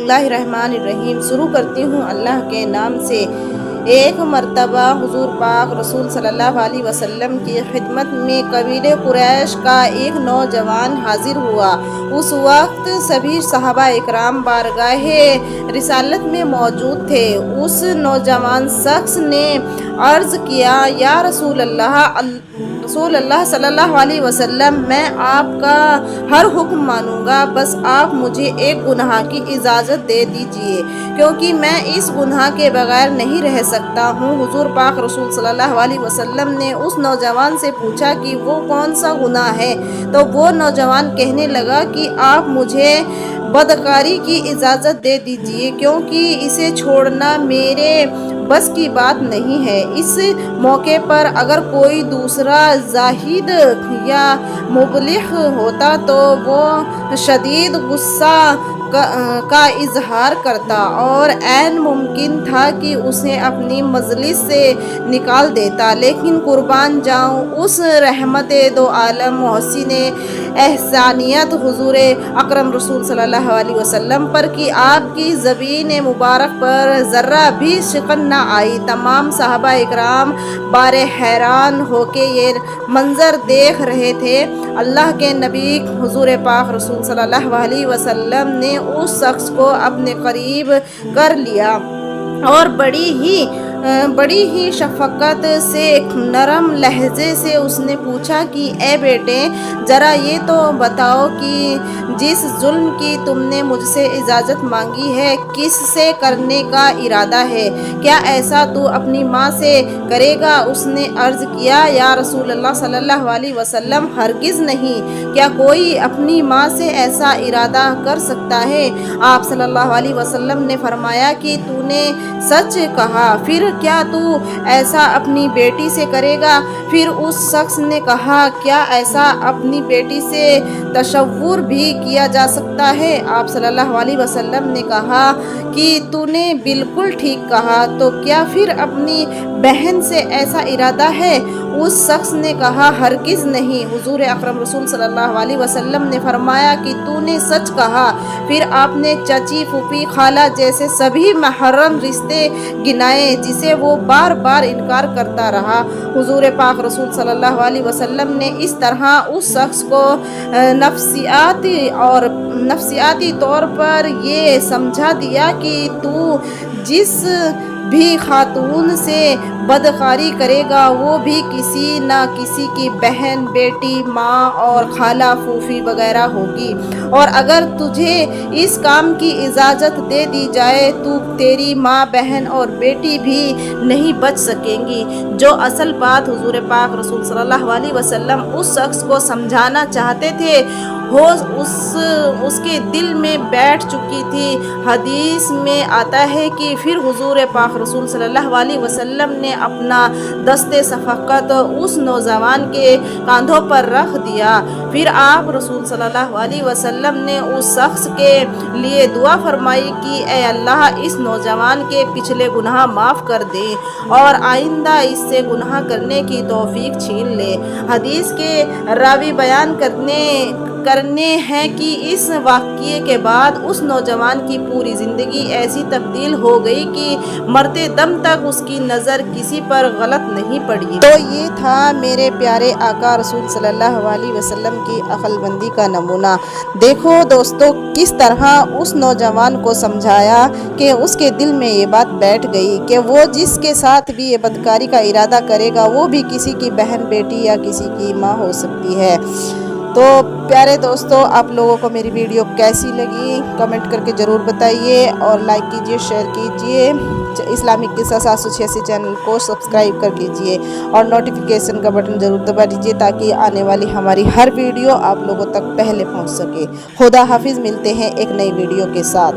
बिस्मिल्लाहिर्रहमानिर्रहीम। शुरू करती हूँ अल्लाह के नाम से। एक मर्तबा हुजूर पाक रसूल सल्लल्लाहु अलैहि वसल्लम की खिदमत में कबीले कुरैश का एक नौजवान हाजिर हुआ। उस वक्त सभी सहाबा इकराम बारगाहे रिसालत में मौजूद थे। उस नौजवान शख्स ने अर्ज़ किया, या रसूल अल्लाह सल्लल्लाहु अलैहि वसल्लम, मैं आपका हर हुक्म मानूंगा, बस आप मुझे एक गुनाह की इजाज़त दे दीजिए, क्योंकि मैं इस गुनाह के बगैर नहीं रह सकता हूँ। हुजूर पाक रसूल सल्लल्लाहु अलैहि वसल्लम ने उस नौजवान से पूछा कि वो कौन सा गुनाह है, तो वो नौजवान कहने लगा कि आप मुझे बदकारी की इजाज़त दे दीजिए, क्योंकि इसे छोड़ना मेरे बस की बात नहीं है। इस मौके पर अगर कोई दूसरा जाहिद या मुबलिग होता तो वो शदीद गुस्सा का इजहार करता और ऐन मुमकिन था कि उसे अपनी मजलिस से निकाल देता, लेकिन कुर्बान जाऊं उस रहमत दो आलम मोहसिन एहसानियत हुजूर अकरम रसूल सल्लल्लाहु अलैहि वसल्लम पर कि आपकी ज़बीन मुबारक पर ज़र्रा भी शिकन न आई। तमाम सहाबा इकराम बारे हैरान होके ये मंज़र देख रहे थे। अल्लाह के नबी हुजूर पाक रसूल सल्लल्लाहु अलैहि वसल्लम ने उस शख्स को अपने करीब कर लिया और बड़ी ही शफ़क़त से नरम लहजे से उसने पूछा कि ए बेटे, ज़रा ये तो बताओ कि जिस जुल्म की तुमने मुझसे इजाज़त मांगी है, किससे करने का इरादा है? क्या ऐसा तू अपनी माँ से करेगा? उसने अर्ज़ किया, या रसूल अल्लाह सल्लल्लाहु अलैहि वसल्लम, हरगिज़ नहीं। क्या कोई अपनी माँ से ऐसा इरादा कर सकता है? आप सल्लल्लाहु अलैहि वसल्लम ने फरमाया कि तूने सच कहा, फिर क्या तू ऐसा अपनी बेटी से करेगा? फिर उस शख्स ने कहा, क्या ऐसा अपनी बेटी से तशव्वुर भी किया जा सकता है? आप सल्लल्लाहु अलैहि वसल्लम ने कहा कि तूने बिल्कुल ठीक कहा, तो क्या फिर अपनी बहन से ऐसा इरादा है? उस शख्स ने कहा, हरगिज़ नहीं। हुजूर अकरम रसूल सल्लल्लाहु अलैहि वसल्लम ने फरमाया कि तूने सच कहा। फिर आपने चाची, फूफी, खाला जैसे सभी महरम रिश्ते गिनाए, जिसे वो बार बार इनकार करता रहा। हुजूर पाक रसूल सल्लल्लाहु अलैहि वसल्लम ने इस तरह उस शख्स को नफ्सियाती तौर पर ये समझा दिया कि तू जिस भी खातून से बदकारी करेगा वो भी किसी ना किसी की बहन, बेटी, माँ और खाला, फूफी वगैरह होगी, और अगर तुझे इस काम की इजाज़त दे दी जाए तो तेरी माँ, बहन और बेटी भी नहीं बच सकेंगी। जो असल बात हुजूर पाक रसूल सल्लल्लाहु अलैहि वसल्लम उस शख्स को समझाना चाहते थे उसके दिल में बैठ चुकी थी। हदीस में आता है कि फिर हुजूर पाक रसूल सल्लल्लाहु अलैहि वसल्लम ने अपना दस्ते शफ़क़त उस नौजवान के कांधों पर रख दिया। फिर आप रसूल सल्लल्लाहु अलैहि वसल्लम ने उस शख्स के लिए दुआ फरमाई कि ए अल्लाह, इस नौजवान के पिछले गुनाह माफ़ कर दे और आइंदा इससे गुनाह करने की तौफीक छीन ले। हदीस के रावी बयान करने हैं कि इस वाक़ये के बाद उस नौजवान की पूरी ज़िंदगी ऐसी तब्दील हो गई कि मरते दम तक उसकी नज़र किसी पर गलत नहीं पड़ी। तो ये था मेरे प्यारे आका रसूल सल्लल्लाहु अलैहि वसल्लम की अक्लमंदी का नमूना। देखो दोस्तों, किस तरह उस नौजवान को समझाया कि उसके दिल में ये बात बैठ गई कि वो जिसके साथ भी ये बदकारी का इरादा करेगा वो भी किसी की बहन, बेटी या किसी की माँ हो सकती है। तो प्यारे दोस्तों, आप लोगों को मेरी वीडियो कैसी लगी कमेंट करके ज़रूर बताइए और लाइक कीजिए, शेयर कीजिए। इस्लामिक किस्सा 786 चैनल को सब्सक्राइब कर लीजिए और नोटिफिकेशन का बटन ज़रूर दबा दीजिए ताकि आने वाली हमारी हर वीडियो आप लोगों तक पहले पहुंच सके। खुदा हाफिज़, मिलते हैं एक नई वीडियो के साथ।